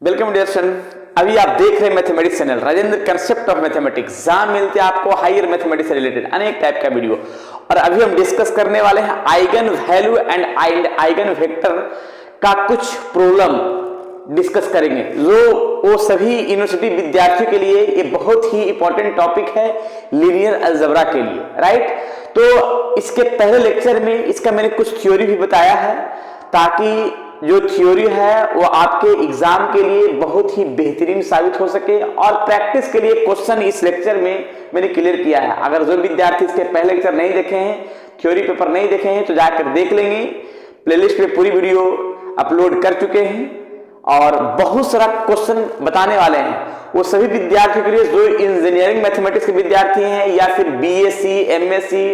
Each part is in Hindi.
Welcome dear student. अभी आप देख रहे हैं mathematics channel Rajendra concept of mathematics, जहां मिलते हैं आपको हायर मैथमेटिक्स से रिलेटेड अनेक टाइप का वीडियो। और अभी हम डिस्कस करने वाले हैं eigen value and eigen vector का कुछ प्रॉब्लम डिस्कस करेंगे, जो वो सभी यूनिवर्सिटी विद्यार्थियों के लिए ये बहुत ही इंपॉर्टेंट टॉपिक है लीनियर अलजेब्रा के लिए, राइट। तो इसके पहले लेक्चर में इसका मैंने कुछ थ्योरी भी बताया है, ताकि जो थ्योरी है वो आपके एग्जाम के लिए बहुत ही बेहतरीन साबित हो सके। और प्रैक्टिस के लिए क्वेश्चन इस लेक्चर में मैंने क्लियर किया है। अगर जो विद्यार्थी इसके पहले लेक्चर नहीं देखे हैं, थ्योरी पेपर नहीं देखे हैं, तो जाकर देख लेंगे। प्लेलिस्ट में पूरी वीडियो अपलोड कर चुके हैं और बहुत सारा क्वेश्चन बताने वाले हैं वो सभी विद्यार्थियों के लिए जो इंजीनियरिंग मैथमेटिक्स के विद्यार्थी हैं या फिर बीएससी, एमएससी,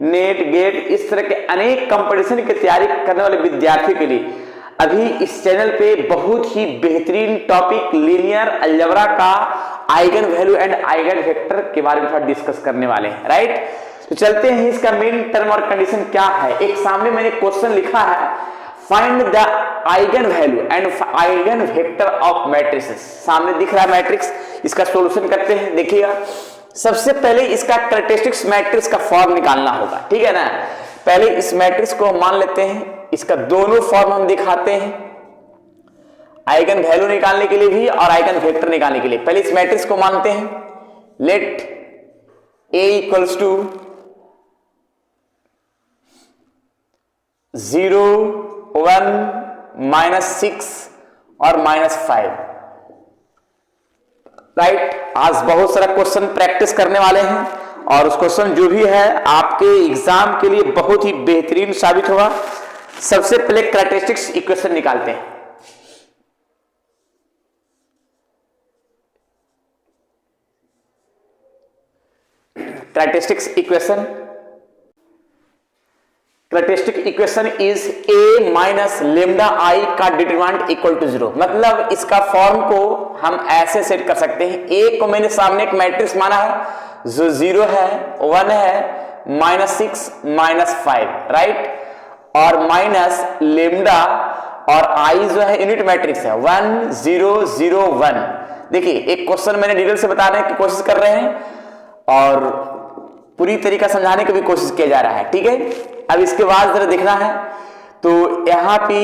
नेट, गेट, इस तरह के अनेक कंपटीशन की तैयारी करने वाले विद्यार्थियों के लिए अभी इस चैनल पे बहुत ही बेहतरीन टॉपिक लीनियर अलजेब्रा का eigen value and eigen vector के बारे में थोड़ा डिस्कस करने वाले हैं, राइट। तो चलते हैं, इसका मेन टर्म और कंडीशन क्या है। एक सामने मैंने क्वेश्चन लिखा है, find the eigen value and eigen vector of matrices. सामने दिख रहा है मैट्रिक्स, इसका सॉल्यूशन करते हैं। देखिएगा, सबसे पहले इसका कैरेक्टरिस्टिक्स मैट्रिक्स का फॉर्म निकालना होगा, ठीक है ना। पहले इस मैट्रिक्स को मान लेते हैं, इसका दोनों फॉर्म हम दिखाते हैं, आइगन वैल्यू निकालने के लिए भी और आइगन वेक्टर निकालने के लिए। पहले इस मैट्रिक्स को मानते हैं, लेट A इक्वल्स टू 0, 1, -6 और -5, राइट। आज बहुत सारा क्वेश्चन प्रैक्टिस करने वाले हैं और उस क्वेश्चन जो भी है आपके एग्जाम के लिए बहुत ही बेहतरीन साबित होगा। सबसे पहले कैरेक्टरिस्टिक्स इक्वेशन निकालते हैं। Characteristics equation is a minus lambda आई का डिटरमिनेंट इक्वल टू 0। मतलब इसका फॉर्म को हम ऐसे सेट कर सकते हैं, a को मैंने सामने एक मैट्रिक्स माना है जो 0 है, 1 है, -6, -5, राइट। और माइनस लेमडा और आई जो है यूनिट मैट्रिक्स है 1 0 0 1। देखिए, एक क्वेश्चन मैंने डिटेल से बताने की कोशिश कर रहे हैं और पूरी तरीका समझाने की भी कोशिश किया जा रहा है, ठीक है। अब इसके बाद जरा देखना है, तो यहां पे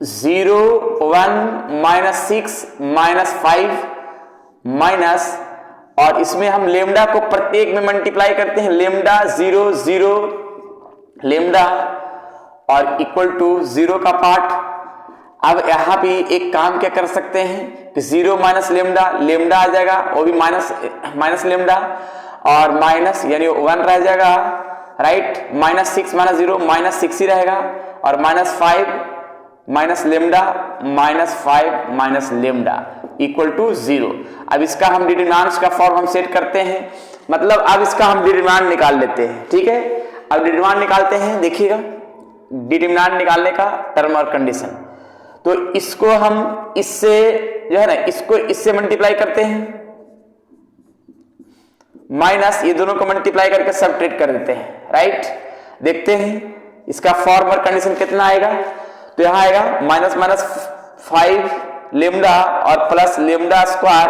0 1 -6 -5 माइनस, और इसमें हम लेमडा को प्रत्येक में मल्टीप्लाई करते हैं, लेमडा 0 0 लेमडा और इक्वल टू 0 का पार्ट। अब यहां पे एक काम क्या कर सकते हैं कि 0 माइनस लेमडा, लेमडा आ जाएगा, वो भी माइनस लेमडा, और माइनस यानी 1 रह जाएगा, राइट। -6 -0 -6 ही रहेगा, और -5 minus lambda -5 lambda equal to 0। अब इसका हम डिटरमिनेंट्स का फॉर्म हम सेट करते हैं, मतलब अब इसका हम डिटरमिनेंट निकाल लेते हैं, ठीक है। अब डिटरमिनेंट निकालते हैं, देखिएगा डिटरमिनेंट निकालने का टर्म और कंडीशन। तो इसको हम इससे जो है ना, इसको इससे मल्टीप्लाई करते हैं, माइनस ये दोनों को मल्टीप्लाई करके सबट्रैक्ट कर देते हैं, राइट। देखते हैं इसका फॉर्म और कंडीशन कितना आएगा। तो यहां आएगा -5 लेमडा और प्लस लेमडा स्क्वायर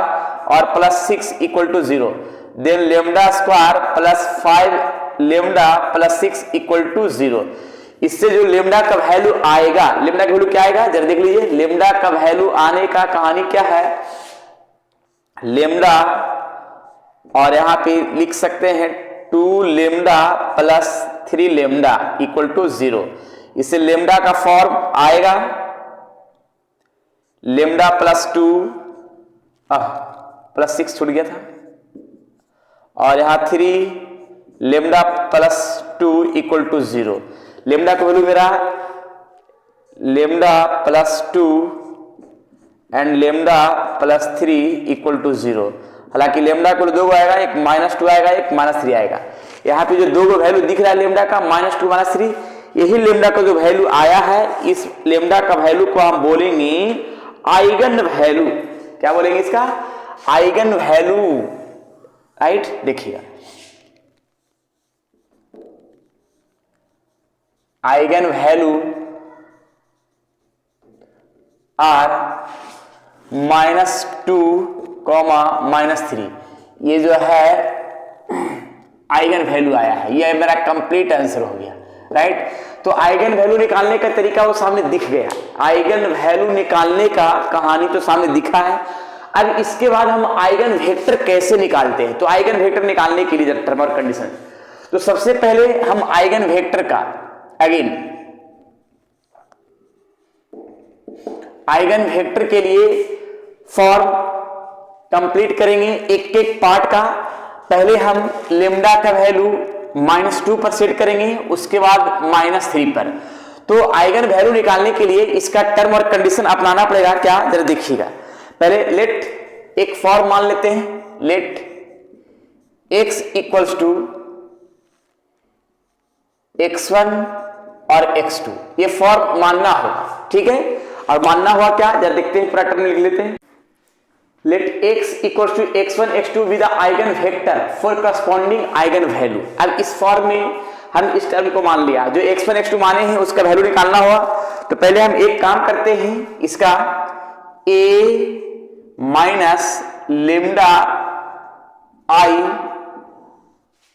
और plus 6 equal to 0। Then lambda square plus 5 lambda plus 6 equal to 0। इससे जो लेमडा का वैल्यू आएगा, लेमडा का वैल्यू क्या आएगा जरा देख लीजिए। लेमडा का वैल्यू आने का कहानी क्या है, लेमडा और यहां पे लिख सकते हैं 2 lambda plus 3 lambda equal to 0। इससे लेमडा का फॉर्म आएगा लेमडा प्लस 2 प्लस 6 छूट गया था, और यहां 3 lambda plus 2 equal to 0। Lambda का वैल्यू मेरा lambda plus 2 and lambda plus 3 equal to 0। हालांकि लेमडा को 2 आएगा, एक -2 आएगा, एक -3 आएगा। यहाँ पे जो 2 वैल्यू दिख रहा है लेमडा का -2 -3, यही लेमडा का जो वैल्यू आया है, इस लेमडा का वैल्यू को हम बोलेंगे आइगन वैल्यू। क्या बोलेंगे इसका, आइगन वैल्यू, राइट। देखिएगा, आइगन वैल्यू आर -2, -3, ये जो है आइगन वैल्यू आया है, ये मेरा कंप्लीट आंसर हो गया, राइट। तो आइगन वैल्यू निकालने का तरीका वो सामने दिख गया, आइगन वैल्यू निकालने का कहानी तो सामने दिखा है। अब इसके बाद हम आइगन वेक्टर कैसे निकालते हैं, तो आइगन वेक्टर निकालने के लिए टर्म और कंडीशन, तो सबसे पहले हम आइगन वेक्टर का अगेन आइगन वेक्टर के लिए फॉर्म कंप्लीट करेंगे एक एक पार्ट का। पहले हम लेम्डा का वैल्यू -2 पर सेट करेंगे, उसके बाद -3 पर। तो आइगन वैल्यू निकालने के लिए इसका टर्म और कंडीशन अपनाना पड़ेगा क्या, जरा देखिएगा। पहले लेट एक फॉर्म मान लेते हैं, let x equals to x1 और x2, ये फॉर्म मानना होगा, ठीक है। और मानना हुआ क्या, जरा देखते हैं, पूरा टर्म लिख लेते हैं। Let x equals to x1 x2 with eigenvector for corresponding eigenvalue. अब इस फॉर्म में हम इस टर्म को मान लिया, जो x1 x2 माने हैं उसका वैल्यू निकालना हुआ। तो पहले हम एक काम करते हैं, इसका a माइनस लेम्डा आई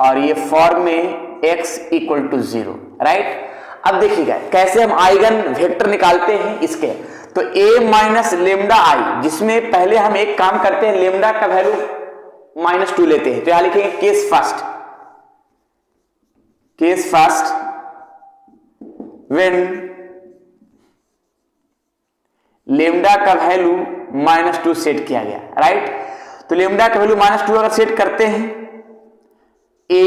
और ये फॉर्म में x इक्वल टू 0, राइट। अब देखिएगा कैसे हम आइगन वेक्टर निकालते हैं इसके। तो a माइनस लेम्डा आई, जिसमें पहले हम एक काम करते हैं, लेम्डा का वैल्यू -2 लेते हैं। तो यहां लिखेंगे केस फर्स्ट व्हेन लेम्डा का वैल्यू -2 सेट किया गया, राइट। तो लेम्डा का वैल्यू -2 अगर सेट करते हैं, a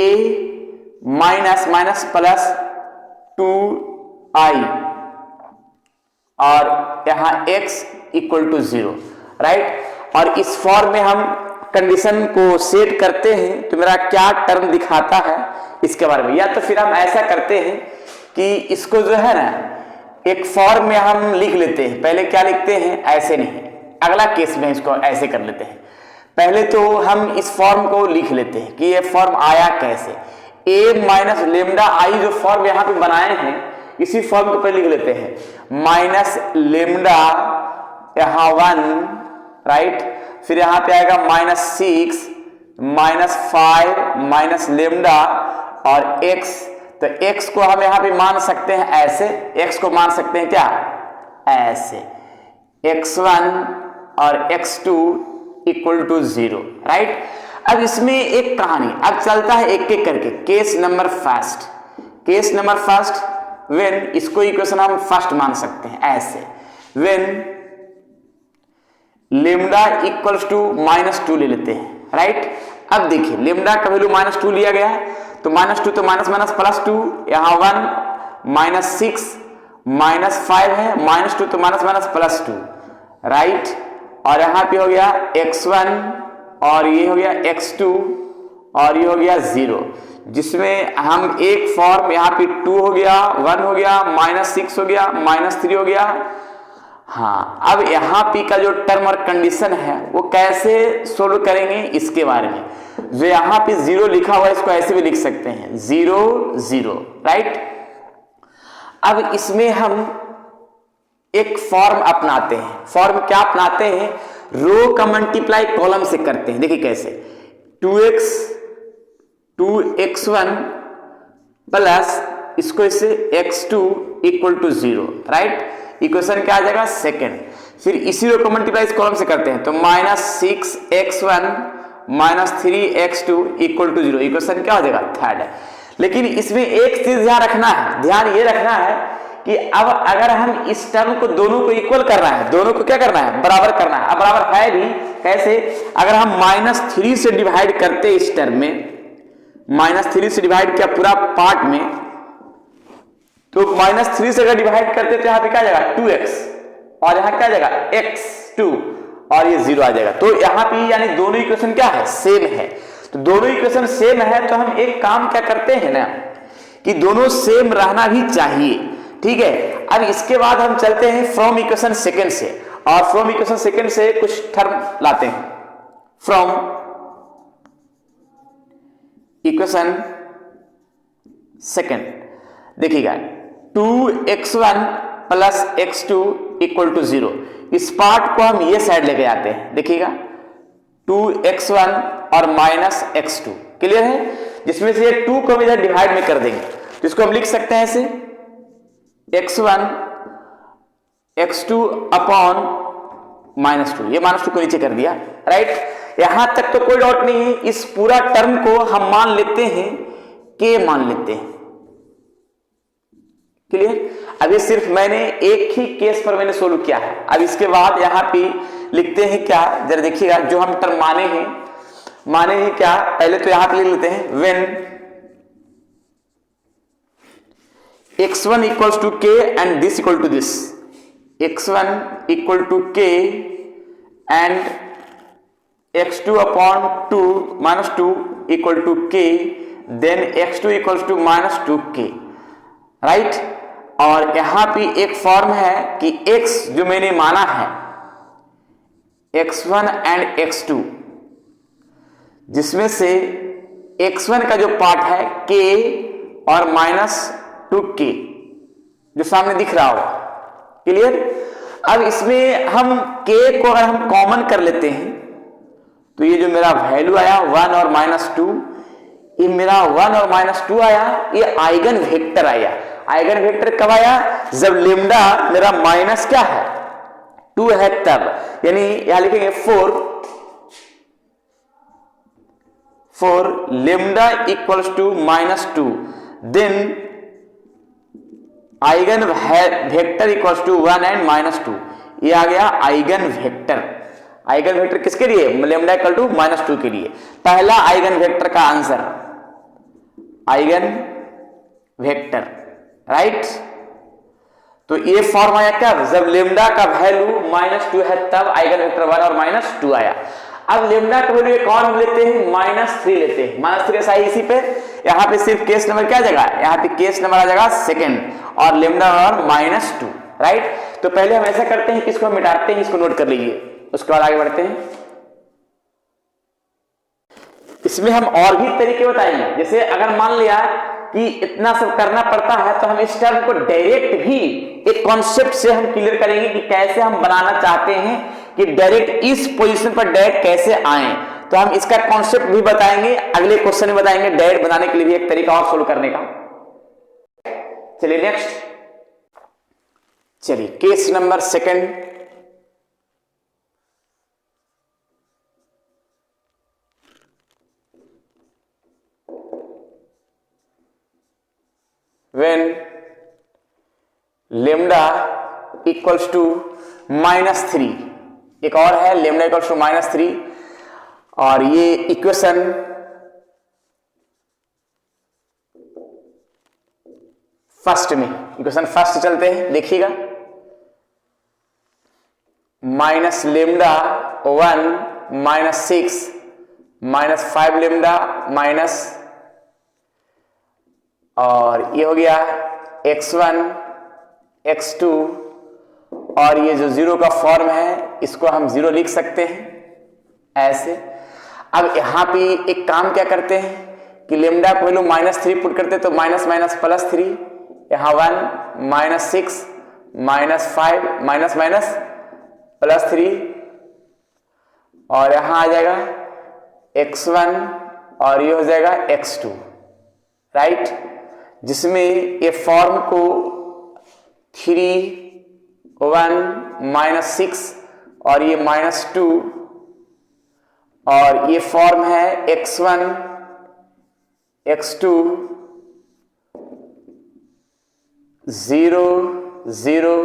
माइनस प्लस 2i और यहां x इक्वल टू 0, राइट। और इस फॉर्म में हम कंडीशन को सेट करते हैं, तो मेरा क्या टर्म दिखाता है इसके बारे में। या तो फिर हम ऐसा करते हैं कि इसको जो है ना एक फॉर्म में हम लिख लेते हैं। पहले क्या लिखते हैं, ऐसे नहीं, अगला केस में इसको ऐसे कर लेते हैं। पहले तो हम इस फॉर्म को लिख लेते हैं कि ये फॉर्म आया कैसे। a माइनस लेम्डा आई जो फॉर्म यहां पे बनाए हैं, इसी फॉर्म को पहले लिख लेते हैं, माइनस लेम्डा यहां 1, राइट। फिर यहां पे आएगा -6 -5 माइनस लेम्डा और x। तो x को हम यहां पे मान सकते हैं ऐसे, x को मान सकते हैं क्या, ऐसे, x1 और x2 इक्वल टू 0, राइट। अब इसमें एक कहानी अब चलता है एक एक करके। केस नंबर फर्स्ट व्हेन, इसको इक्वेशन हम फर्स्ट मान सकते हैं ऐसे, व्हेन लेम्डा इक्वल्स टू -2 ले लेते हैं, राइट। अब देखिए लेम्डा का वैल्यू -2 लिया गया, तो -2 तो माइनस प्लस 2, यहां 1 -6 -5 है, -2 तो माइनस प्लस 2, राइट। और यहां पे हो गया x1 और ये हो गया x2 और ये हो गया 0, जिसमें हम एक फॉर्म यहां पे 2 हो गया, 1 हो गया, -6 हो गया, -3 हो गया। हाँ, अब यहां पे का जो टर्म और कंडीशन है वो कैसे सोल्व करेंगे इसके बारे में। जो यहां पे 0 लिखा हुआ है इसको ऐसे भी लिख सकते हैं, 0 0, राइट। अब इसमें हम एक फॉर्म अपनाते हैं। फॉर्म क्या अपनाते हैं, रो का मल्टीप्लाई कॉलम से करते हैं। देखिए कैसे, 2x1 प्लस इसको इससे x2 equal to 0, right. Equation क्या आ जाएगा, सेकेंड। फिर इसी रो को मल्टीप्लाई इस कॉलम से करते हैं, तो -6x1 -3x2 equal to 0, equation क्या हो जाएगा, थर्ड। लेकिन इसमें एक चीज ध्यान रखना है, ध्यान ये रखना है कि अब अगर हम इस टर्म को दोनों को इक्वल करना है, दोनों को क्या करना है, बराबर करना है। अब बराबर है भी कैसे, अगर हम -3 से डिवाइड करते इस टर्म में, -3 से डिवाइड किया पूरा पार्ट में, तो -3 से अगर डिवाइड करते तो यहां पे क्या आ जाएगा 2x और यहां क्या आ जाएगा x2 और ये 0 आ जाएगा। तो यहां पे यानी दोनों इक्वेशन क्या है, सेम है। तो दोनों इक्वेशन सेम है तो हम एक काम क्या करते हैं ना कि दोनों सेम रहना भी चाहिए, ठीक है। अब इसके बाद हम चलते हैं फ्रॉम इक्वेशन सेकंड से, और फ्रॉम इक्वेशन सेकंड से कुछ टर्म लाते हैं। फ्रॉम इक्वेशन सेकंड देखिएगा, 2x1 plus x2 equal to 0। इस पार्ट को हम ये साइड लेके जाते हैं, देखिएगा 2x1 और माइनस x2, क्लियर है। जिसमें से ये 2 को हम इधर डिवाइड में कर देंगे, जिसको हम लिख सकते हैं ऐसे x1 x2 अपॉन -2। ये -2 को नीचे कर दिया, राइट। यहां तक तो कोई डाउट नहीं है। इस पूरा टर्म को हम मान लेते हैं k मान लेते हैं, क्लियर। अब ये सिर्फ मैंने एक ही केस पर मैंने सोल्व किया है। अब इसके बाद यहां पे लिखते हैं क्या, जरा देखिएगा। जो हम टर्म माने हैं क्या, पहले तो यहां पे लिख लेते हैं when x1 equals to k and this equal to this, x1 equal to k and x2 upon 2 -2 equal to k, then x2 equals to -2k, right. और यहां पे एक फॉर्म है कि x जो मैंने माना है x1 एंड x2, जिसमें से x1 का जो पार्ट है k और -2k जो सामने दिख रहा हो, क्लियर। अब इसमें हम k को अगर हम कॉमन कर लेते हैं तो ये जो मेरा वैल्यू आया 1 और -2, ये मेरा 1 और -2 आया, ये आइगन वेक्टर आया। आइगन वेक्टर कब आया, जब लेम्डा मेरा माइनस क्या है 2 है तब, यानी यहां लिखेंगे for lambda equals to -2, then eigenvector equals to 1 and -2। ये आ गया आइगन वेक्टर। आइगन वेक्टर किसके लिए, लेम्डा इक्वल टू -2 के लिए। पहला आइगन वेक्टर का आंसर आइगन वेक्टर, राइट। तो ये फॉर्म आया क्या, जब लेम्डा का वैल्यू -2 है तब आइगन वेक्टर 1 और -2 आया। अब लेम्डा का वैल्यू एक और हम लेते हैं -3 लेते हैं। -3 ऐसा इसी पे, यहां पे सिर्फ केस नंबर क्या जगह, यहां पे केस नंबर आ जाएगा सेकंड और लेम्डा और -2, राइट। तो पहले हम ऐसा करते हैं कि इसको मिटाते हैं, इसको नोट कर लीजिए, उसके बाद आगे बढ़ते हैं। इसमें हम और भी तरीके बताएंगे। जैसे अगर मान लिया कि इतना सब करना पड़ता है तो हम इस टर्म को डायरेक्ट भी एक कॉन्सेप्ट से हम क्लियर करेंगे कि कैसे हम बनाना चाहते हैं कि डायरेक्ट इस पोजीशन पर डायरेक्ट कैसे आए। तो हम इसका कॉन्सेप्ट भी बताएंगे, अगले क्वेश्चन में बताएंगे। डायरेक्ट बनाने के लिए भी एक तरीका और सोल्व करने का। चलिए नेक्स्ट, चलिए case number second. when lambda equals to -3, एक और है lambda equals to -3, और ये इक्वेशन फर्स्ट में, इक्वेशन फर्स्ट चलते हैं, देखिएगा -λ1 -6 -5 लैम्डा माइनस, और ये हो गया x1 x2, और ये जो 0 का फॉर्म है इसको हम 0 लिख सकते हैं ऐसे। अब यहां पे एक काम क्या करते हैं कि लेम्डा को वैल्यू -3 पुट करते तो माइनस माइनस +3, यहां 1 -6 -5 माइनस माइनस +3, और यहां आ जाएगा x1 और ये हो जाएगा x2, राइट। जिसमें ये फॉर्म को 3 1 -6 और ये -2, और ये फॉर्म है x1 x2 0 0,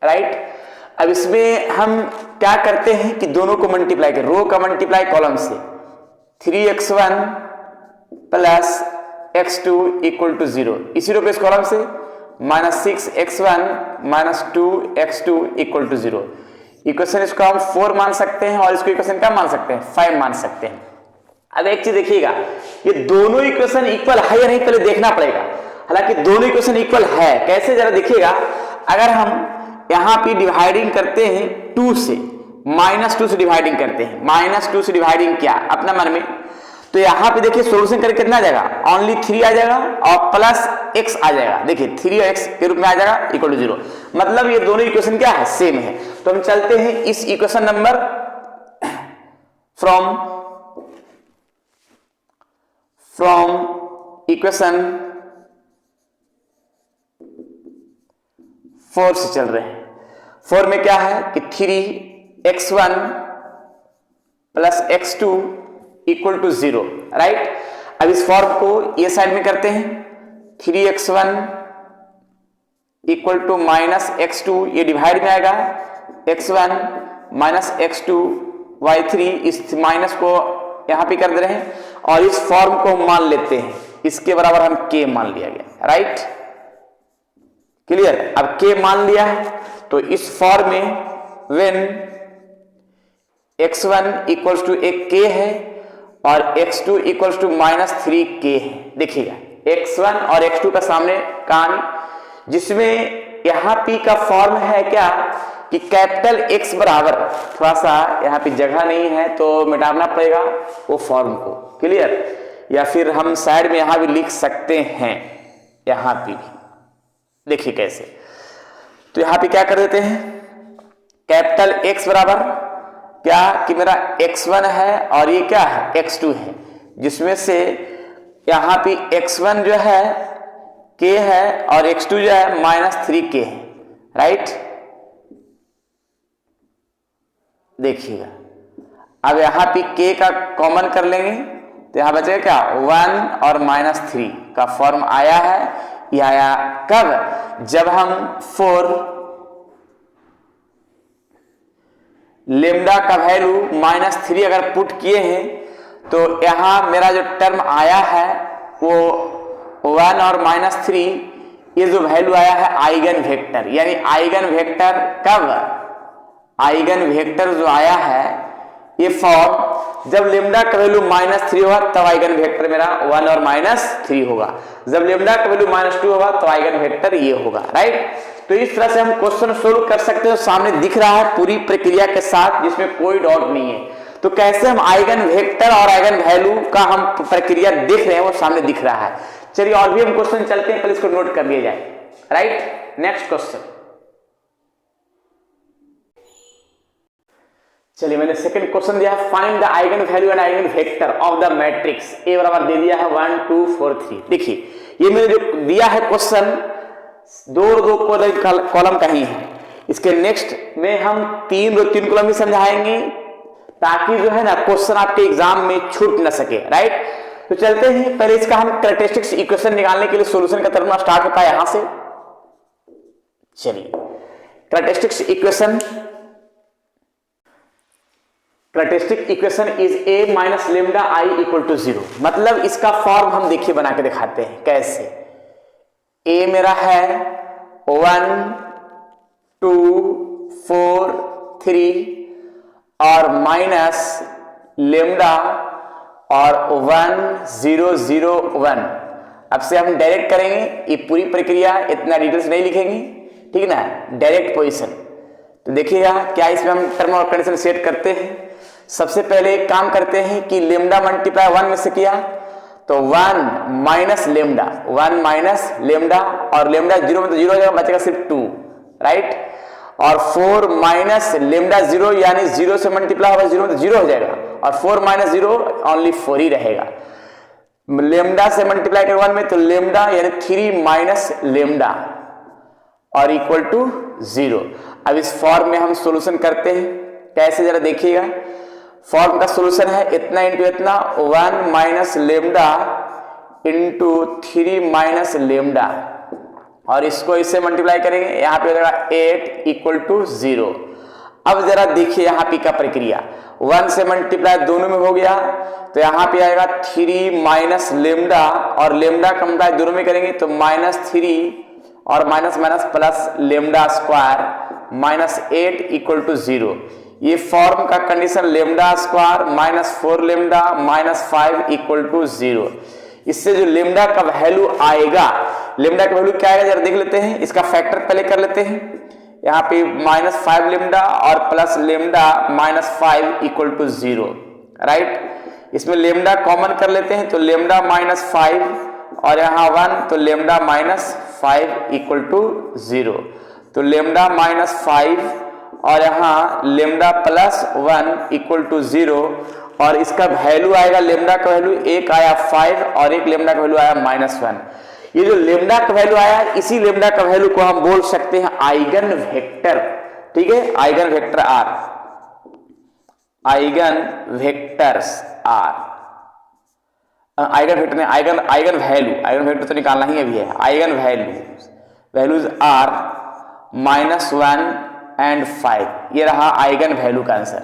राइट। अब इसमें हम क्या करते हैं कि दोनों को मल्टीप्लाई करें, रो का मल्टीप्लाई कॉलम से, 3x1 plus x2 equal to 0, इसी रो पे इस कॉलम से -6x1 -2x2 equal to 0। Equation इसको हम 4 मान सकते हैं और इसको इक्वेशन क्या मान सकते हैं, 5 मान सकते हैं। अब एक चीज देखिएगा, ये दोनों इक्वेशन इक्वल है या नहीं पहले देखना पड़ेगा। हालांकि दोनों इक्वेशन इक्वल है, कैसे जरा देखिएगा। अगर हम यहां पे डिवाइडिंग करते हैं 2 से, -2 से डिवाइडिंग करते हैं, -2 से डिवाइडिंग किया अपना मन में, तो यहां पे देखिए सोल्यूशन करके कितना आ जाएगा, ओनली 3 आ जाएगा और प्लस x आ जाएगा। देखिए 3 और x के रूप में आ जाएगा इक्वल टू 0, मतलब ये दोनों इक्वेशन क्या है, सेम है। तो हम चलते हैं इस इक्वेशन नंबर फ्रॉम इक्वेशन 4 से चल रहे हैं। 4 में क्या है कि 3x1 plus x2 equal to 0, right. अब इस फॉर्म को ये साइड में करते हैं, 3x1 equal to minus x2, ये डिवाइड में आएगा, x1 माइनस x2 y3, इस माइनस को यहां पे कर दे रहे हैं और इस फॉर्म को मान लेते हैं, इसके बराबर हम k मान लिया गया, राइट, क्लियर। अब k मान लिया है तो इस फॉर्म में व्हेन x1 इक्वल्स टू एक k है और x2 equals to minus 3k है। देखिएगा x1 और x2 का सामने कहानी, जिसमें यहां p का फॉर्म है क्या कि कैपिटल X बराबर, थोड़ा सा यहाँ पे जगह नहीं है तो मिटाना पड़ेगा वो फॉर्म को, क्लियर। या फिर हम साइड में यहां भी लिख सकते हैं, यहां पे भी देखिए कैसे। तो यहां पे क्या कर देते हैं, कैपिटल X बराबर क्या कि मेरा x1 है और ये क्या है x2 है, जिसमें से यहां पे x1 जो है k है और x2 जो है माइनस 3k है, राइट। देखिएगा अब यहां पे k का कॉमन कर लेंगे तो यहां बचेगा क्या, 1 और माइनस 3 का फॉर्म आया है। यह आया कब, जब हम 4 लेमडा का वैल्यू माइनस 3 अगर पुट किए हैं तो यहां मेरा जो टर्म आया है वो 1 और माइनस 3, ये जो वैल्यू आया है आइगन वेक्टर, यानी आइगन वेक्टर कब, आइगन वेक्टर जो आया है ये फॉर्म जब लेमडा का वैल्यू माइनस 3 होगा तब आइगन वेक्टर मेरा 1 और माइनस 3 होगा, जब लेमडा का वैल्यू माइनस 2 होगा तो आइगन वेक्टर ये होगा, राइट। तो इस तरह से हम क्वेश्चन सोल्व कर सकते हैं, सामने दिख रहा है पूरी प्रक्रिया के साथ जिसमें कोई डाउट नहीं है। तो कैसे हम आइगन वेक्टर और आइगन वैल्यू का हम प्रक्रिया देख रहे हैं वो सामने दिख रहा है। चलिए और भी हम क्वेश्चन चलते हैं, पहले इसको नोट कर लिया जाए, राइट। नेक्स्ट क्वेश्चन, चलिए मैंने सेकंड क्वेश्चन दिया है, find the eigen value and eigen vector of the matrix A बराबर दे दिया है 1 2 4 3। देखिए ये मैंने जो दिया है क्वेश्चन दो कॉलम का ही है, इसके नेक्स्ट में हम 3 कॉलम ही समझाएंगे ताकि जो है ना क्वेश्चन आपके एग्जाम में छूट न सके, राइट। तो चलते हैं, पहले इसका हम कैरेक्टरिस्टिक्स इक्वेशन निकालने के लिए सॉल्यूशन का तरफ स्टार्ट होता है यहां से। चलिए characteristics equation, characteristic equation is a minus lambda i equal to 0, मतलब इसका फॉर्म हम देखिए बना के दिखाते हैं कैसे। a मेरा है 1 2 4 3 और माइनस लेमडा और 1 0 0 1। अब से हम डायरेक्ट करेंगे, ये पूरी प्रक्रिया इतना डिटेल्स नहीं लिखेंगे, ठीक है ना, डायरेक्ट पोजीशन। तो देखिएगा क्या इसमें हम टर्म और कंडीशन सेट करते हैं। सबसे पहले एक काम करते हैं कि लेमडा मल्टीप्लाई 1 में से किया तो 1 माइनस लेमडा, 1 माइनस लेमडा और लेमडा 0 में तो 0 हो जाएगा, बचेगा सिर्फ 2, राइट। और 4 माइनस लेमडा 0 यानी 0 से मल्टीप्लाई होगा 0 में तो 0 हो जाएगा और 4 माइनस 0 ओनली 4 ही रहेगा। लेमडा से मल्टीप्लाई कर 1 में तो लेमडा यानी 3 माइनस लेमडा और इक्वल टू 0। अब इस फॉर्म में हम सॉल्यूशन करते हैं, कैसे जरा देखिएगा। फॉर्म का सॉल्यूशन है इतना इंटू इतना, 1 minus lambda into 3 minus lambda और इसको इससे मल्टीप्लाई करेंगे, यहाँ पे हो जाएगा 8 इक्वल टू 0। अब जरा देखिए यहाँ पे का प्रक्रिया, 1 से मल्टीप्लाई दोनों में हो गया तो यहाँ पे आएगा 3 माइनस लेमडा और लेमडा का मल्टीप्लाई दोनों में करेंगे तो माइनस 3 और minus minus plus lambda square minus 8 equal to 0। ये फॉर्म का condition lambda square minus 4 lambda minus 5 equal to 0। इससे जो लेमडा का वैल्यू आएगा, लेमडा का वैल्यू क्या आएगा जरा देख लेते हैं, इसका फैक्टर पहले कर लेते हैं। यहाँ पे माइनस 5 लेमडा और plus lambda minus 5 equal to 0, right. इसमें लेमडा कॉमन कर लेते हैं, तो लेमडा माइनस 5 और यहाँ 1, तो लेमडा माइनस 5 इक्वल टू 0। तो लेमडा माइनस 5 और यहाँ लेमडा प्लस 1 इक्वल टू 0, और इसका वैल्यू आएगा, लेमडा का वैल्यू एक आया 5 और एक लेमडा का वैल्यू आया -1। ये जो लेमडा का वैल्यू आया, इसी लेमडा का वैल्यू को हम बोल सकते हैं आइगन वेक्टर। ठीक है, eigenvector are, eigenvectors are, eigenvector में आइगन वैल्यू तो निकालना ही अभी है। आइगन वैल्यूज आर -1 एंड 5, ये रहा आइगन वैल्यू का आंसर।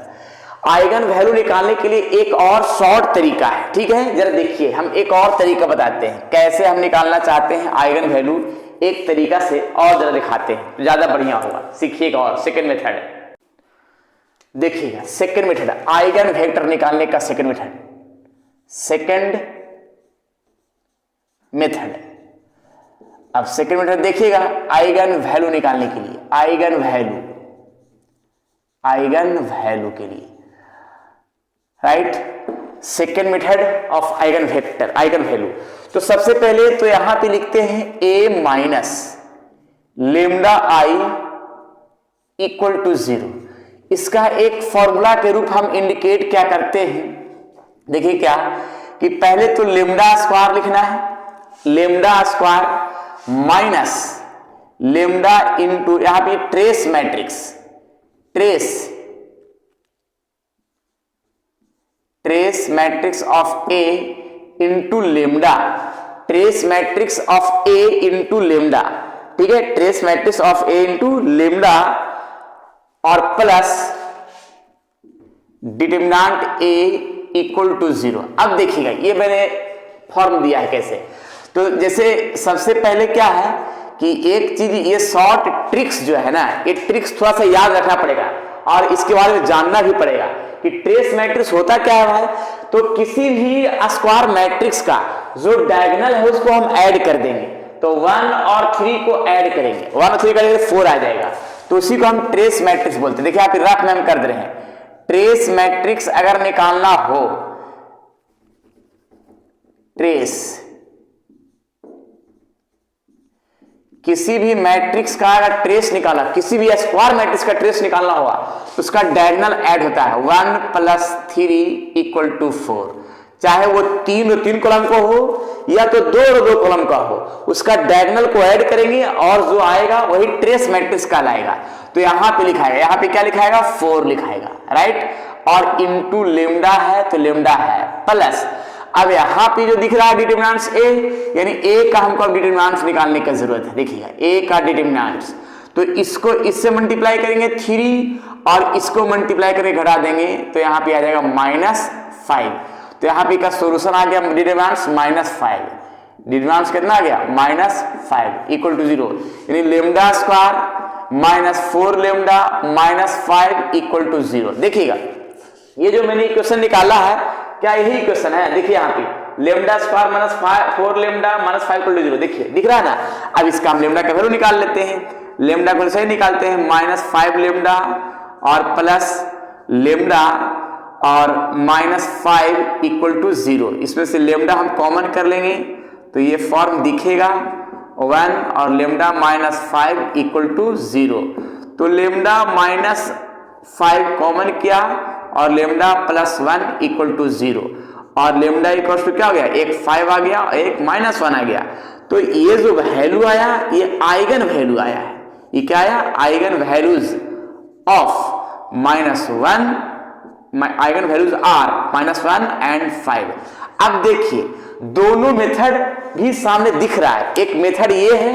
आइगन वैल्यू निकालने के लिए एक और शॉर्ट तरीका है, ठीक है, जरा देखिए, हम एक और तरीका बताते हैं कैसे हम निकालना चाहते हैं आइगन वैल्यू, एक तरीका से और जरा दिखाते हैं तो ज्यादा बढ़िया होगा। सीखिएगा, और सेकंड मेथड देखिएगा, सेकंड मेथड आइगन वेक्टर निकालने का सेकंड मेथड। अब सेकंड मेथड देखिएगा आइगन वैल्यू निकालने के लिए, आइगन वैल्यू के लिए, right, second method of eigenvector, eigenvalue. तो सबसे पहले तो यहां पे लिखते हैं a minus lambda I equal to 0। इसका एक फॉर्मूला के रूप हम इंडिकेट क्या करते हैं, देखिए क्या, कि पहले तो लेमडा स्क्वायर लिखना है, lambda square minus lambda into यहां पे trace matrix, trace matrix of A into lambda, trace matrix of A into lambda, ठीक है, trace matrix of A into lambda, और plus determinant A equal to 0। अब देखिएगा ये मैंने फॉर्म दिया है कैसे, तो जैसे सबसे पहले क्या है कि एक चीज, ये शॉर्ट ट्रिक्स जो है ना, ये ट्रिक्स थोड़ा सा याद रखना पड़ेगा और इसके बारे में जानना भी पड़ेगा कि ट्रेस मैट्रिक्स होता क्या है भाई। तो किसी भी स्क्वायर मैट्रिक्स का जो डायगोनल है उसको हम ऐड कर देंगे, तो 1 और 3 को ऐड करेंगे, 1 और 3 करेंगे 4 आ जाएगा, तो उसी को हम ट्रेस मैट्रिक्स बोलते हैं। देखिए आप रफ में हम कर दे रहे हैं, ट्रेस मैट्रिक्स अगर निकालना हो, ट्रेस किसी भी मैट्रिक्स का अगर ट्रेस निकाला, किसी भी स्क्वायर मैट्रिक्स का ट्रेस निकालना हुआ तो उसका डायगोनल ऐड होता है 1 + 3 = 4, चाहे वो 3 कॉलम का हो या तो 2 कॉलम का हो, उसका डायगोनल को ऐड करेंगे और जो आएगा वही ट्रेस मैट्रिक्स कहलाएगा। तो यहां पे लिखाएगा, यहां पे क्या लिखाएगा 4 लिखाएगा, राइट, और इंटू लेमडा है तो लेमडा है प्लस, अब यहां पे जो दिख रहा है डिटरमिनेंट्स ए, यानी ए का हमको अब डिटरमिनेंट्स निकालने की जरूरत है। देखिएगा ए का डिटरमिनेंट्स, तो इसको इससे मल्टीप्लाई करेंगे 3 और इसको मल्टीप्लाई करके घटा देंगे तो यहां पे आ जाएगा -5। तो यहां पे का सॉल्यूशन आ गया डिटरमिनेंट्स -5, डिटरमिनेंट्स कितना आ गया -5 इक्वल टू 0, यानी lambda square -4 lambda -5 equal to 0। देखिएगा ये जो मैंने इक्वेशन निकाला है क्या यही इक्वेशन है, देखिए यहाँ पे लेमडा स्क्वायर -4 लेमडा -5 = 0, देखिए दिख रहा है ना। अब इसका हम लेमडा का वैल्यू निकाल लेते हैं, लेमडा को सही निकालते हैं -5 लेमडा और प्लस लेमडा और -5 इक्वल टू 0, इसमें से लेमडा हम कॉमन कर लेंगे तो ये फॉर्म दिखेगा 1 और लेमडा -5 इक्वल टू 0। तो लेमडा -5 कॉमन किया और लेमडा +1 इक्वल टू 0, और लेमडा इक्वल टू क्या हो गया, एक 5 आ गया, एक -1 आ गया। तो ये जो वैल्यू आया ये आइगन वैल्यू आया है, ये क्या आया, eigenvalues of -1, eigenvalues are -1 and 5। अब देखिए दोनों मेथड भी सामने दिख रहा है, एक मेथड ये है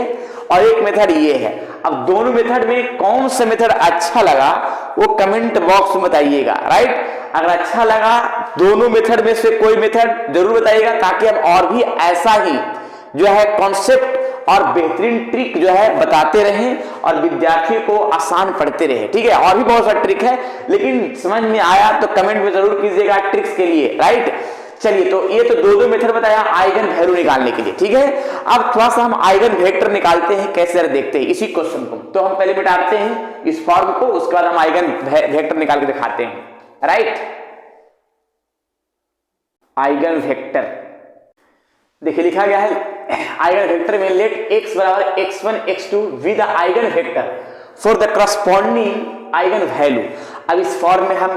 और एक मेथड ये है। अब दोनों मेथड में कौन सा मेथड अच्छा लगा वो कमेंट बॉक्स में बताइएगा, राइट। अगर अच्छा लगा दोनों मेथड में से कोई मेथड जरूर बताइएगा, ताकि हम और भी ऐसा ही जो है कॉन्सेप्ट और बेहतरीन ट्रिक जो है बताते रहें और विद्यार्थियों को आसान पढ़ते रहे, ठीक है। और भी बहुत सारा ट्रिक है, लेकिन समझ में आया तो कमेंट में जरूर कीजिएगा ट्रिक्स के लिए, राइट। चलिए, तो ये तो दो मेथड बताया आइगन वैल्यू निकालने के लिए, ठीक है। अब थोड़ा सा हम आइगन वेक्टर निकालते हैं, कैसे देखते हैं इसी क्वेश्चन को। तो हम पहले मिटाते हैं इस फॉर्म को, उसके बाद हम आइगन वेक्टर निकाल के दिखाते हैं, राइट। Eigen vector. देखिए लिखा गया है आइगन वेक्टर में लेट x बराबर x1 x2 with eigenvector for the corresponding eigenvalue. अब इस फॉर्म में हम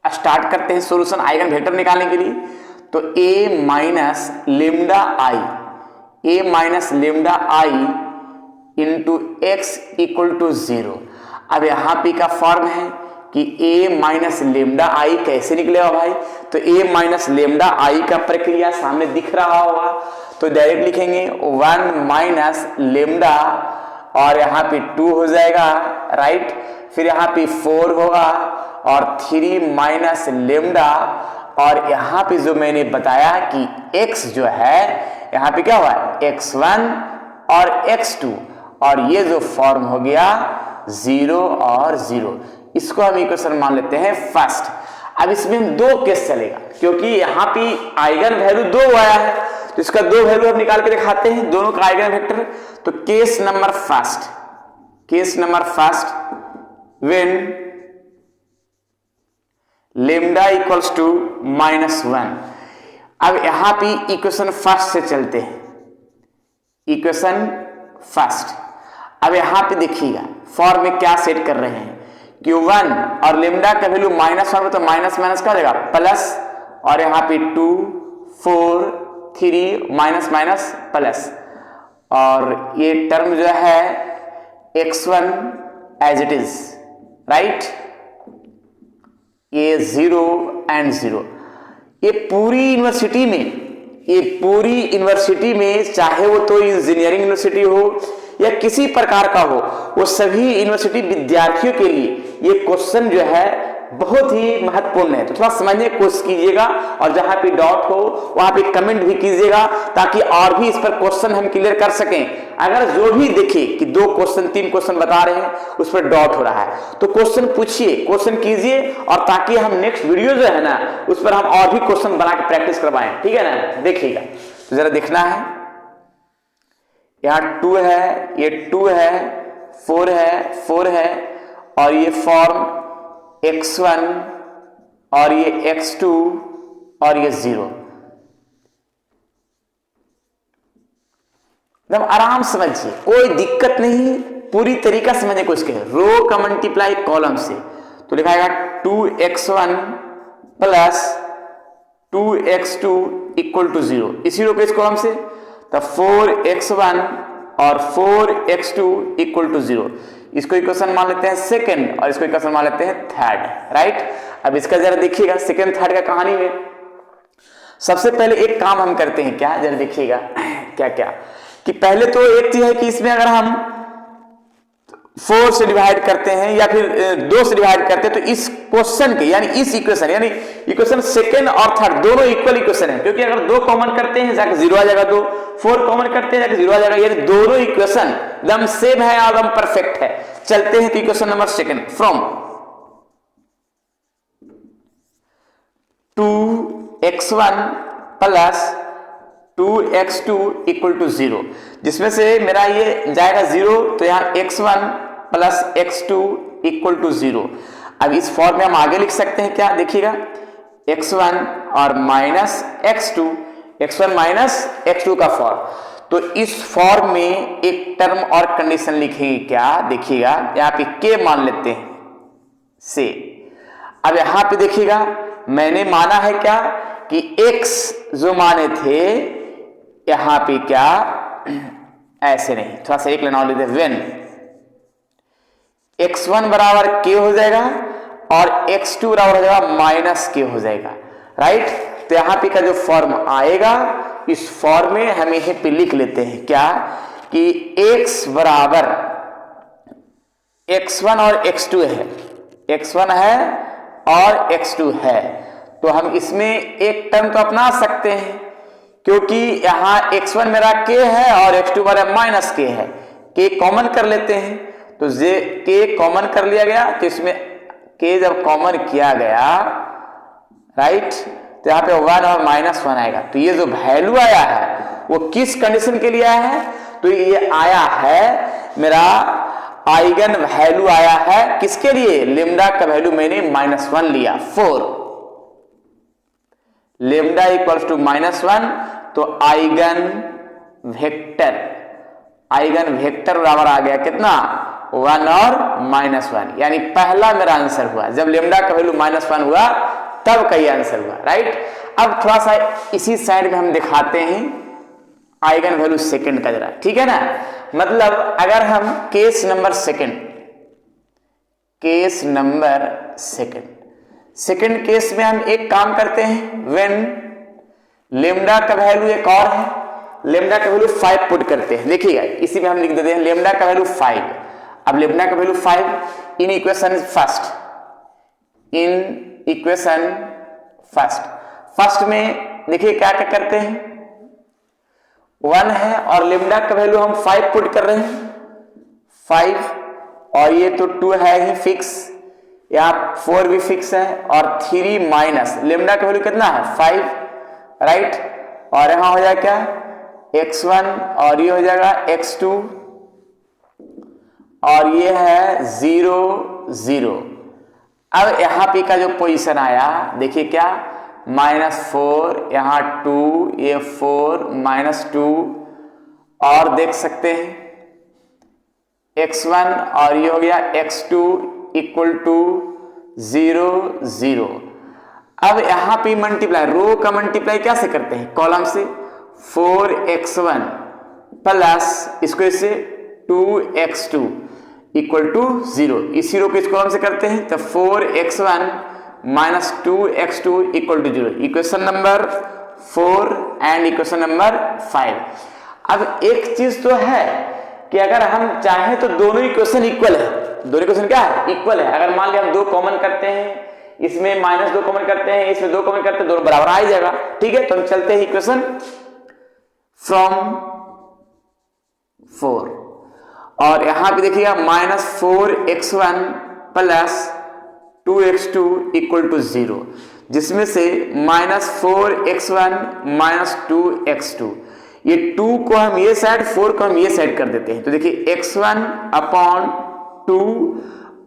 स्टार्ट करते हैं सॉल्यूशन आइगन वेक्टर निकालने के लिए। तो a minus lambda I into x equal to 0। अब यहाँ पे का फॉर्म है कि a माइनस लेमडा आई कैसे निकलेगा भाई, तो a माइनस लेमडा आई का प्रक्रिया सामने दिख रहा होगा, तो डायरेक्ट लिखेंगे 1 माइनस लेमडा और यहाँ पे 2 हो जाएगा, राइट। फिर यहाँ पे 4 होगा और 3 माइनस लेमडा और यहाँ पे जो मैंने बताया कि x जो है यहाँ पे क्या हुआ x1 और x2 और ये जो फॉर्म हो गया 0 और 0, इसको हम इक्वेशन मान लेते हैं फर्स्ट। अब इसमें हम दो केस चलेगा क्योंकि यहाँ पे आइगन वैल्यू 2 आया है, तो इसका 2 वैल्यू हम निकाल के दिखाते हैं दोनों का आइगन वेक्टर। तो case number first when lambda equals to -1। अब यहां पे इक्वेशन फर्स्ट से चलते हैं, इक्वेशन फर्स्ट। अब यहां पे देखिएगा फॉर्म में क्या सेट कर रहे हैं कि 1 और लेमडा का वैल्यू -1 तो माइनस माइनस क्या हो जाएगा प्लस, और यहां पे 2 4 3 माइनस माइनस प्लस, और ये टर्म जो है x1 as it is, right, ये 0 एंड 0। ये पूरी यूनिवर्सिटी में चाहे वो तो इंजीनियरिंग यूनिवर्सिटी हो या किसी प्रकार का हो, वो सभी यूनिवर्सिटी विद्यार्थियों के लिए ये क्वेश्चन जो है बहुत ही महत्वपूर्ण है। तो थोड़ा समझने की कोशिश कीजिएगा और जहां पे डाउट हो वहां पे कमेंट भी कीजिएगा ताकि और भी इस पर क्वेश्चन हम क्लियर कर सकें। अगर जो भी देखे कि 2 क्वेश्चन 3 क्वेश्चन बता रहे हैं उस पर डाउट हो रहा है तो क्वेश्चन पूछिए, क्वेश्चन कीजिए, और ताकि हम नेक्स्ट वीडियो जो है ना उस पर हम और भी क्वेश्चन बना के प्रैक्टिस करवाएं, ठीक है ना। देखिएगा तो जरा देखना है, यहाँ 2 है, ये 2 है, 4 है और ये फॉर्म x1 और ये x2 और ये 0। एकदम आराम समझिए, कोई दिक्कत नहीं, पूरी तरीका समझने को इसके रो का मल्टीप्लाई कॉलम से। तो लिखाएगा 2x1 plus 2x2 equal to 0, इसी रो के इस कॉलम से। तो 4x1 और 4x2 इक्वल टू 0, इसको इक्वेशन मान लेते हैं सेकंड और इसको इक्वेशन मान लेते हैं थर्ड, राइट। अब इसका जरा देखिएगा सेकंड थर्ड का कहानी में सबसे पहले एक काम हम करते हैं, क्या जरा देखिएगा क्या क्या, कि पहले तो एक चीज है कि इसमें अगर हम 4 से डिवाइड करते हैं या फिर 2 से डिवाइड करते हैं तो इस क्वेश्चन के यानी इस इक्वेशन यानी इक्वेशन सेकंड और थर्ड दोनों इक्वल इक्वेशन है, क्योंकि अगर 2 कॉमन करते हैं जाके 0 आ जाएगा, 2 4 कॉमन करते हैं जाके 0 आ जाएगा, यानी दोनों इक्वेशन एकदम सेम है और एकदम परफेक्ट है। चलते हैं तो equation number second from 2x1 plus 2x2 equal to 0, जिसमें से मेरा ये जाएगा 0, तो यहाँ x1 plus x2 equal to 0। अब इस फॉर्म में हम आगे लिख सकते हैं, क्या देखिएगा x1 और माइनस x1 माइनस x2 का फॉर्म। तो इस फॉर्म में एक टर्म और कंडीशन लिखेंगे, क्या देखिएगा यहाँ पे k मान लेते हैं से। अब यहां पे देखिएगा मैंने माना है क्या कि x जो माने थे यहां पे क्या ऐसे नहीं, थोड़ा सा एक लाइन और लिखते, व्हेन x1 बराबर k हो जाएगा और x2 बराबर हो जाएगा माइनस k हो जाएगा, राइट। तो यहां पे का जो फॉर्म आएगा इस फॉर्म में हम यहीं पे लिख लेते हैं क्या कि x बराबर x1 और x2 है, x1 है और x2 है, तो हम इसमें एक टर्म तो अपना सकते हैं क्योंकि यहां x1 मेरा k है और x2 मेरा माइनस k है, k कॉमन कर लेते हैं। तो जे k कॉमन कर लिया गया, तो इसमें k जब कॉमन किया गया, राइट, तो यहाँ पे 1 और -1 आएगा। तो ये जो वैल्यू आया है वो किस कंडीशन के लिए आया है, तो ये आया है मेरा आइगन वैल्यू आया है किसके लिए, लेमडा का वैल्यू मैंने -1 लिया 4, लेमडा इक्वल्स टू -1, तो आइगन वेक्टर बराबर आ गया कितना, 1 और -1, यानी पहला मेरा आंसर हुआ जब लेमडा का वैल्यू -1 हुआ तब का ये आंसर हुआ, राइट। अब थोड़ा सा इसी साइड में हम दिखाते हैं आइगन वैल्यू सेकंड का जरा, ठीक है ना। मतलब अगर हम केस नंबर सेकंड केस में हम एक काम करते हैं, व्हेन लेमडा का वैल्यू एक और है, लेमडा का वैल्यू 5 पुट करते हैं। देखिएगा इसी में हम लिख देते हैं लेमडा का वैल्यू 5। अब लेमडा का वैल्यू 5 इन इक्वेशन फर्स्ट में देखिए क्या क्या करते हैं, 1 है और लेमडा का वैल्यू हम 5 पुट कर रहे हैं, 5, और ये तो 2 है ही फिक्स, यहाँ 4 भी फिक्स है, और 3 माइनस लेमडा का वैल्यू कितना है 5, राइट। और यहां हो जाएगा क्या, x1, और ये हो जाएगा x2, और ये है 0 0। अब यहां पे का जो पोजीशन आया देखिए क्या, -4, यहाँ 2, ये 4, -2, और देख सकते हैं x1 और ये हो गया x2 इक्वल टू 0 0। अब यहां पे मल्टीप्लाई, रो का मल्टीप्लाई कैसे करते हैं, कॉलम से, 4x1 प्लस इसको इससे 2x2 इक्वल टू 0, इसी रो को इस कॉलम से करते हैं, तो 4x1 minus 2x2 equal to 0, equation number 4 and equation number 5। अब एक चीज तो है कि अगर हम चाहें तो दोनों इक्वेशन इक्वल है, दोनों इक्वेशन क्या है, इक्वल है। अगर मान लिया हम 2 कॉमन करते हैं, इसमें -2 कॉमन करते हैं, इसमें 2 कॉमन करते हैं, दोनों बराबर आ जाएगा, ठीक है। तो हम चलते हैं इक्वेशन फ्रॉम 4, और यहां पे देखिएगा -4x1 plus 2x2 equal to 0, जिसमें से -4x1 माइनस 2x2, ये 2 को हम ये साइड, 4 को हम ये साइड कर देते हैं, तो देखिए x1 अपॉन 2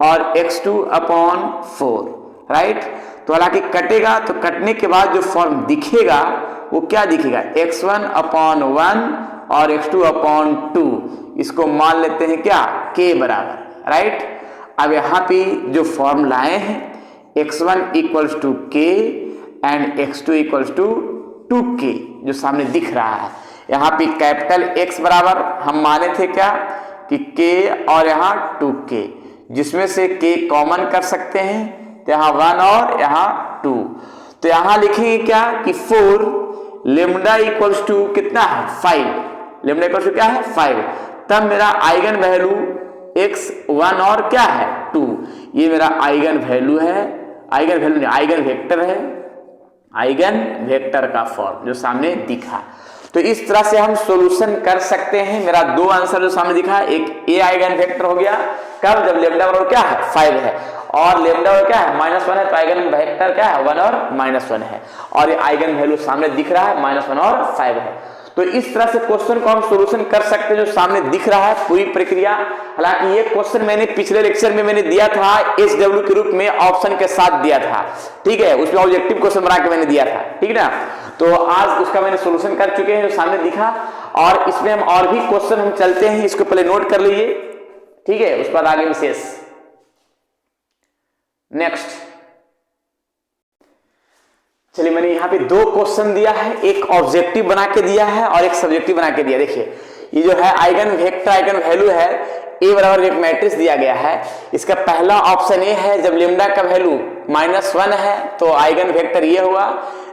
और x2 अपॉन 4, राइट। तो हालांकि कटेगा, तो कटने के बाद जो फॉर्म दिखेगा वो क्या दिखेगा, x1 अपॉन 1 और x2 अपॉन 2, इसको मान लेते हैं क्या, k बराबर, राइट। अब यहां पे जो फॉर्म लाए हैं x1 equals to k and x2 equals to 2k, जो सामने दिख रहा है, यहां पे कैपिटल X बराबर हम माने थे क्या कि k और यहां 2k, जिसमें से k कॉमन कर सकते हैं, तो यहां 1 और यहां 2, तो यहां लिखेंगे क्या कि 4 लेमडा इक्वल्स टू कितना है 5, लेमडा इक्वल्स टू क्या है 5, तब मेरा आइगन वैल्यू x1 और क्या है 2, ये मेरा आइगन वैल्यू है, आइगन वैल्यू नहीं, आइगन वेक्टर है, आइगन वेक्टर का फॉर्म जो सामने दिखा। तो इस तरह से हम सॉल्यूशन कर सकते हैं। मेरा 2 आंसर जो सामने दिखा, एक ए आइगन वेक्टर हो गया, कब, जब लेमडा बराबर क्या है 5 है, और लेमडा बराबर क्या है -1 है, तो आइगन वेक्टर क्या है 1 और -1 है, और ये आइगन वैल्यू सामने दिख रहा है -1 और 5 है। तो इस तरह से क्वेश्चन को हम सॉल्यूशन कर सकते हैं जो सामने दिख रहा है, पूरी प्रक्रिया। हालांकि ये क्वेश्चन मैंने पिछले लेक्चर में मैंने दिया था SW के रूप में, ऑप्शन के साथ दिया था, ठीक है, उसमें ऑब्जेक्टिव क्वेश्चन बना के मैंने दिया था, ठीक ना। तो आज उसका मैंने सॉल्यूशन कर चुके हैं जो सामने दिखा, और इसमें हम और भी क्वेश्चन हम चलते हैं, इसको पहले नोट कर लीजिए, ठीक है, उसके बाद आगे विशेष। नेक्स्ट, चलिए मैंने यहाँ पे 2 क्वेश्चन दिया है, एक ऑब्जेक्टिव बना के दिया है और एक सब्जेक्टिव बना के दिया। देखिए ये जो है आइगन वेक्टर आइगन वैल्यू है, ए बराबर एक मैट्रिक्स दिया गया है, इसका पहला ऑप्शन ए है, जब लेमडा का वैल्यू -1 है तो आइगन वेक्टर ये हुआ,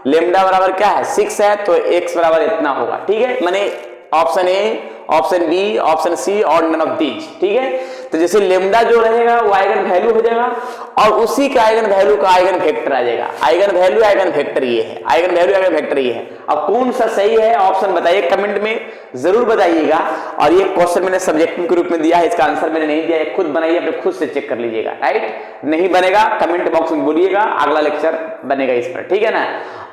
लेमडा बराबर क्या है 6 है तो x बराबर इतना होगा, ठीक है। माने option A, option B, option C और नन ऑफ दीज, ठीक है। तो जैसे लेमडा जो रहेगा वो आइगन वैल्यू हो जाएगा, और उसी के आइगन वैल्यू का आइगन वेक्टर आ जाएगा। आइगन वैल्यू आइगन वेक्टर ये है, आइगन वैल्यू आइगन वेक्टर ये है। अब कौन सा सही है ऑप्शन बताइए, कमेंट में जरूर बताइएगा। और ये क्वेश्चन मैंने सब्जेक्टिव के रूप में दिया है, इसका आंसर मैंने नहीं दिया है, खुद बनाइए, अपने खुद से चेक कर लीजिएगा, राइट। नहीं बनेगा कमेंट बॉक्स में बोलिएगा, अगला लेक्चर बनेगा इस पर, ठीक है ना।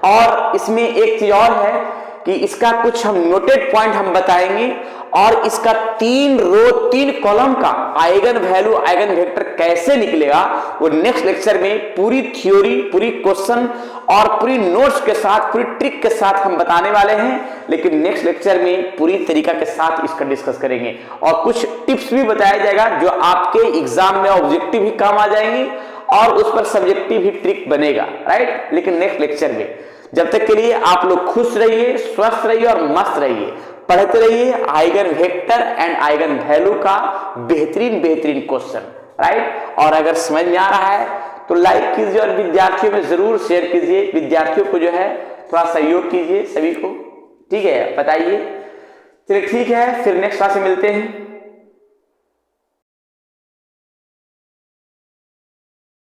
और इसमें एक चीज और है कि इसका कुछ हम नोटेड पॉइंट हम बताएंगे, और इसका 3 रो 3 कॉलम का आइगन वैल्यू आइगन वेक्टर कैसे निकलेगा वो नेक्स्ट लेक्चर में पूरी थ्योरी, पूरी क्वेश्चन और पूरी नोट्स के साथ, पूरी ट्रिक के साथ हम बताने वाले हैं। लेकिन नेक्स्ट लेक्चर में पूरी तरीका के साथ इसका डिस्कस करेंगे और कुछ टिप्स भी बताया जाएगा जो आपके एग्जाम में ऑब्जेक्टिव भी काम आ जाएंगी और उस पर सब्जेक्टिव भी ट्रिक बनेगा, राइट। लेकिन नेक्स्ट लेक्चर में, जब तक के लिए आप लोग खुश रहिए, स्वस्थ रहिए और मस्त रहिए, पढ़ते रहिए eigen vector and eigen value का बेहतरीन क्वेश्चन, राइट। और अगर समझ में आ रहा है तो लाइक कीजिए और विद्यार्थियों में जरूर शेयर कीजिए, विद्यार्थियों को जो है थोड़ा सहयोग कीजिए सभी को, ठीक है, बताइए। चलिए ठीक है, फिर नेक्स्ट क्लास में मिलते हैं।